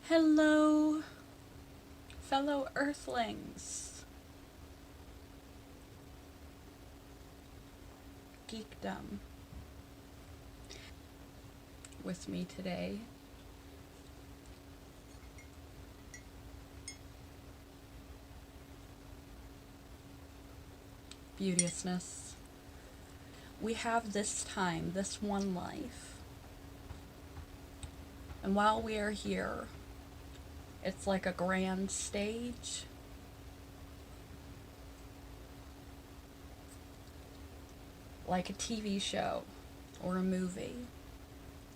Hello, fellow Earthlings. Geekdom. With me today. Beauteousness. We have this time, this one life. And while we are here, it's like a grand stage. Like a TV show, or a movie,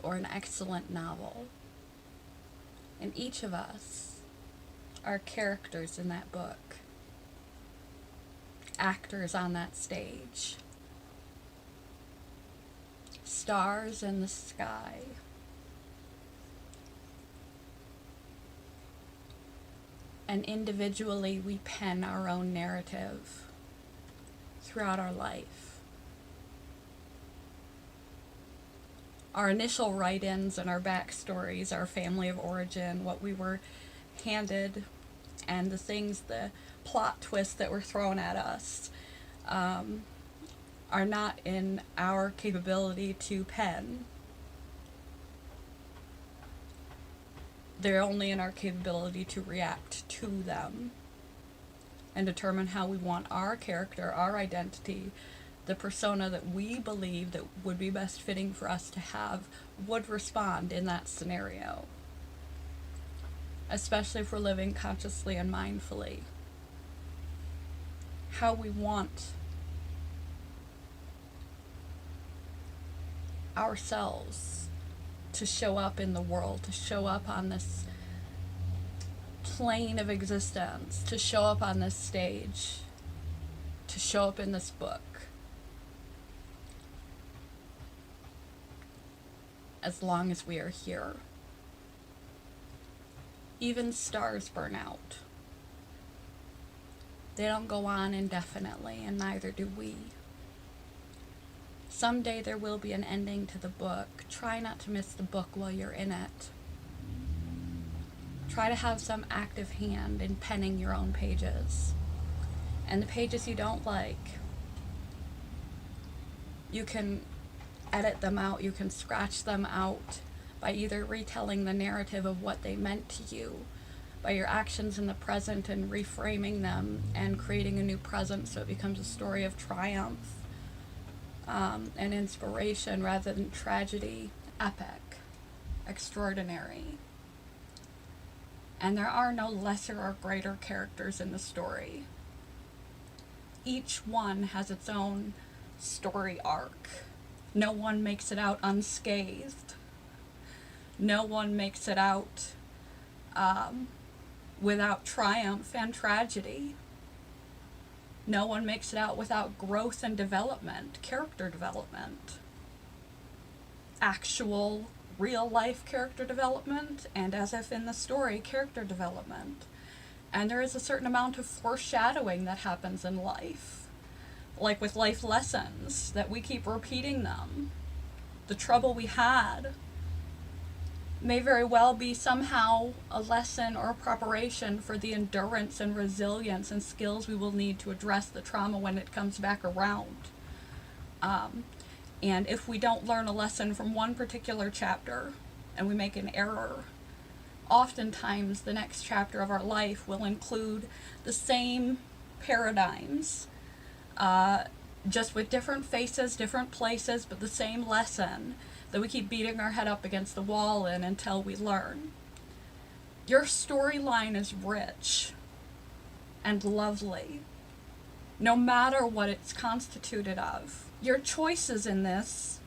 or an excellent novel. And each of us are characters in that book, actors on that stage, stars in the sky. And individually we pen our own narrative throughout our life. Our initial write-ins and our backstories, our family of origin, what we were handed, and the plot twists that were thrown at us are not in our capability to pen. They're only in our capability to react to them and determine how we want our character, our identity, the persona that we believe that would be best fitting for us to have would respond in that scenario. Especially if we're living consciously and mindfully. How we want ourselves to show up in the world, to show up on this plane of existence, to show up on this stage, to show up in this book. As long as we are here. Even stars burn out. They don't go on indefinitely, and neither do we. Someday there will be an ending to the book. Try not to miss the book while you're in it. Try to have some active hand in penning your own pages. And the pages you don't like, you can edit them out, you can scratch them out by either retelling the narrative of what they meant to you, by your actions in the present and reframing them and creating a new present so it becomes a story of triumph and inspiration rather than tragedy, epic, extraordinary. And there are no lesser or greater characters in the story. Each one has its own story arc. No one makes it out unscathed. No one makes it out without triumph and tragedy. No one makes it out without growth and development, character development. Actual, real-life character development, and as if in the story, character development. And there is a certain amount of foreshadowing that happens in life. Like with life lessons, that we keep repeating them. The trouble we had may very well be somehow a lesson or a preparation for the endurance and resilience and skills we will need to address the trauma when it comes back around. And if we don't learn a lesson from one particular chapter and we make an error, oftentimes the next chapter of our life will include the same paradigms, just with different faces, different places, but the same lesson that we keep beating our head up against the wall in until we learn. Your storyline is rich and lovely, no matter what it's constituted of. Your choices in this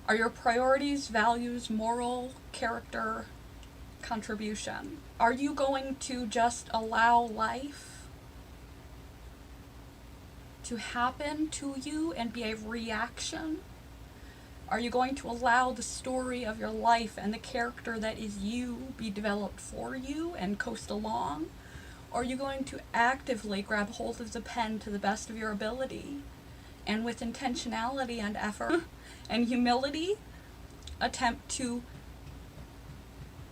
are your priorities, values, moral, character, contribution. Are you going to just allow life to happen to you and be a reaction? Are you going to allow the story of your life and the character that is you be developed for you and coast along? Or are you going to actively grab hold of the pen to the best of your ability and with intentionality and effort and humility attempt to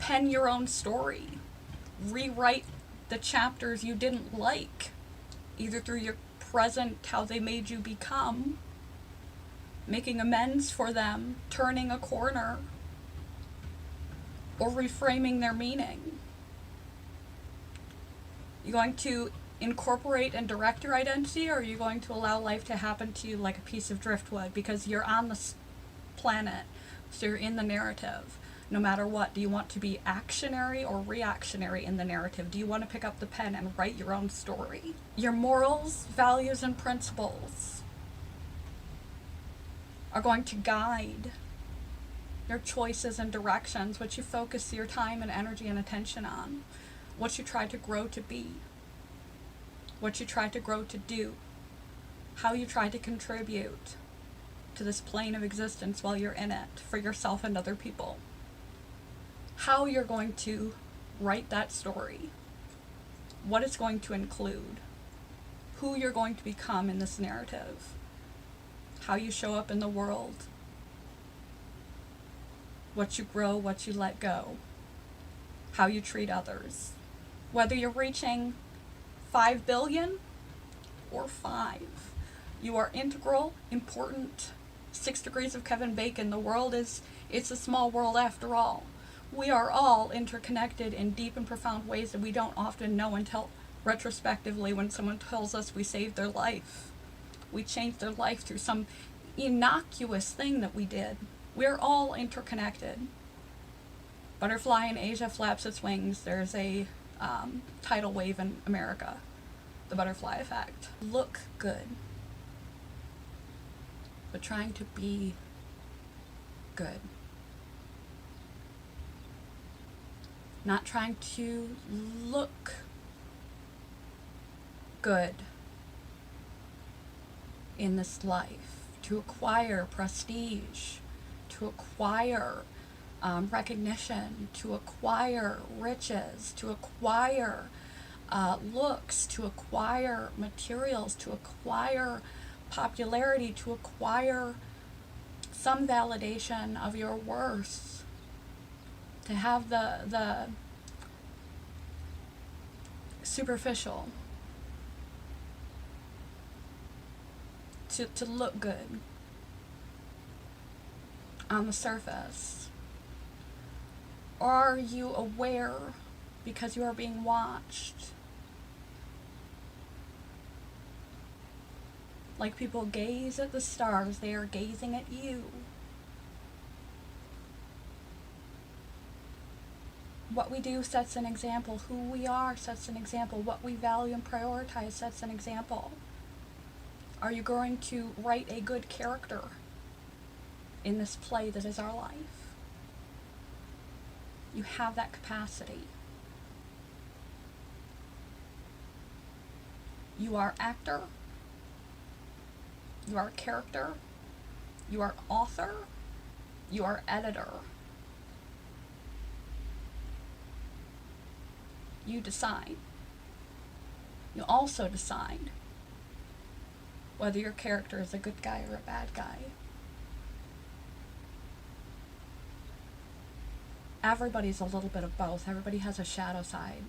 pen your own story. Rewrite the chapters you didn't like, either through your present, how they made you become, making amends for them, turning a corner, or reframing their meaning. You going to incorporate and direct your identity, or are you going to allow life to happen to you like a piece of driftwood? Because you're on this planet, so you're in the narrative. No matter what, do you want to be actionary or reactionary in the narrative? Do you want to pick up the pen and write your own story? Your morals, values, and principles are going to guide your choices and directions, what you focus your time and energy and attention on, what you try to grow to be, what you try to grow to do, how you try to contribute to this plane of existence while you're in it for yourself and other people. How you're going to write that story, what it's going to include, who you're going to become in this narrative, how you show up in the world, what you grow, what you let go, how you treat others. Whether you're reaching 5 billion or 5, you are integral, important. 6 degrees of Kevin Bacon. The world it's a small world after all. We are all interconnected in deep and profound ways that we don't often know until retrospectively when someone tells us we saved their life. We changed their life through some innocuous thing that we did. We're all interconnected. Butterfly in Asia flaps its wings. There's a tidal wave in America. The butterfly effect. Look good, but trying to be good. Not trying to look good in this life, to acquire prestige, to acquire recognition, to acquire riches, to acquire looks, to acquire materials, to acquire popularity, to acquire some validation of your worth, to have the superficial, to look good on the surface? Or are you aware because you are being watched? Like people gaze at the stars, they are gazing at you. What we do sets an example. Who we are sets an example. What we value and prioritize sets an example. Are you going to write a good character in this play that is our life? You have that capacity. You are actor. You are character. You are author. You are editor. You decide. You also decide whether your character is a good guy or a bad guy. Everybody's a little bit of both. Everybody has a shadow side.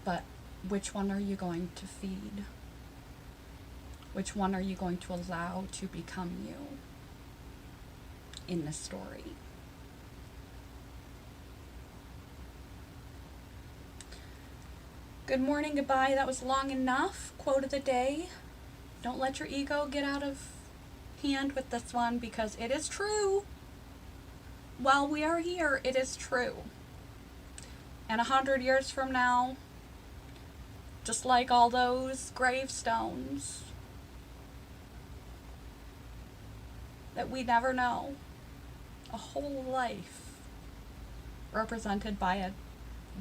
But which one are you going to feed? Which one are you going to allow to become you in this story? Good morning, goodbye. That was long enough. Quote of the day. Don't let your ego get out of hand with this one because it is true. While we are here, it is true. And 100 years from now, just like all those gravestones that we never know, a whole life represented by a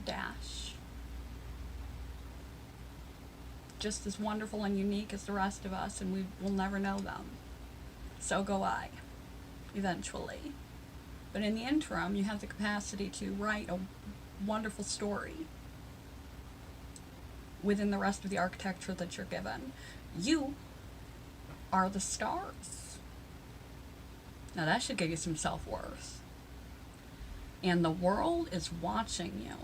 dash. Just as wonderful and unique as the rest of us, and we will never know them. So go I, eventually. But in the interim, you have the capacity to write a wonderful story within the rest of the architecture that you're given. You are the stars. Now that should give you some self-worth. and the world is watching you.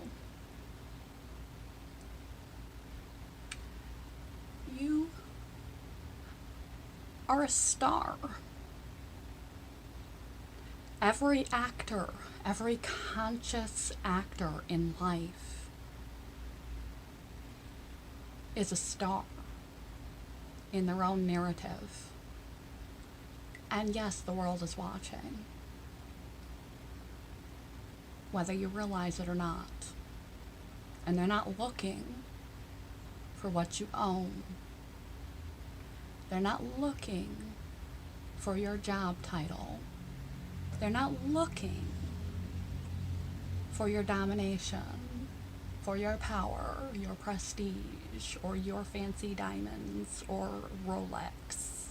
You are a star. Every actor, every conscious actor in life is a star in their own narrative. And yes, the world is watching, whether you realize it or not. And they're not looking for what you own. They're not looking for your job title. They're not looking for your domination, for your power, your prestige, or your fancy diamonds, or Rolex.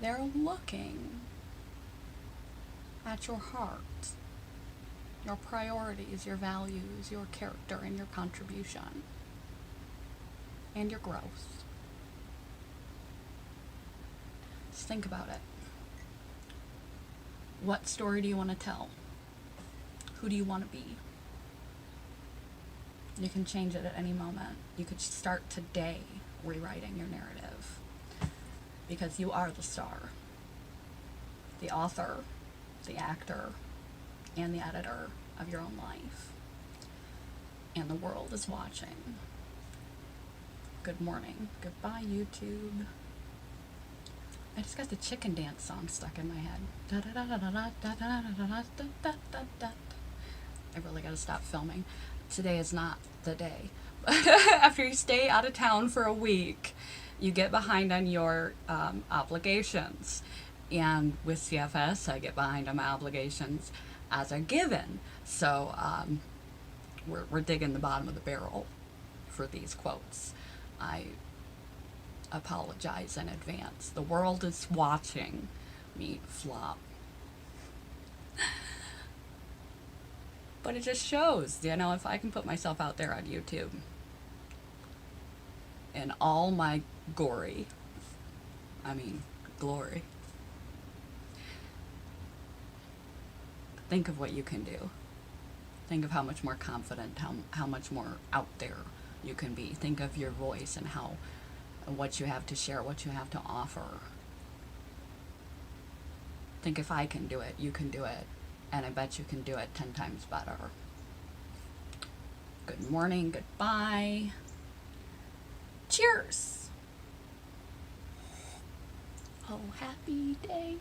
They're looking at your heart, your priorities, your values, your character, and your contribution, and your growth. Just think about it. What story do you want to tell? Who do you want to be? You can change it at any moment. You could start today rewriting your narrative, because you are the star, the author, the actor, and the editor of your own life. And the world is watching. Good morning. Goodbye, YouTube. I just got the chicken dance song stuck in my head. I really gotta stop filming. Today is not the day. After you stay out of town for a week, you get behind on your obligations. And with CFS, I get behind on my obligations as a given. So we're digging the bottom of the barrel for these quotes. I apologize in advance. The world is watching me flop. But it just shows, if I can put myself out there on YouTube in all my glory, think of what you can do. Think of how much more confident, how much more out there you can be. Think of your voice and what you have to share, what you have to offer. Think, if I can do it, you can do it. And I bet you can do it 10 times better. Good morning, goodbye. Cheers. Oh, happy day.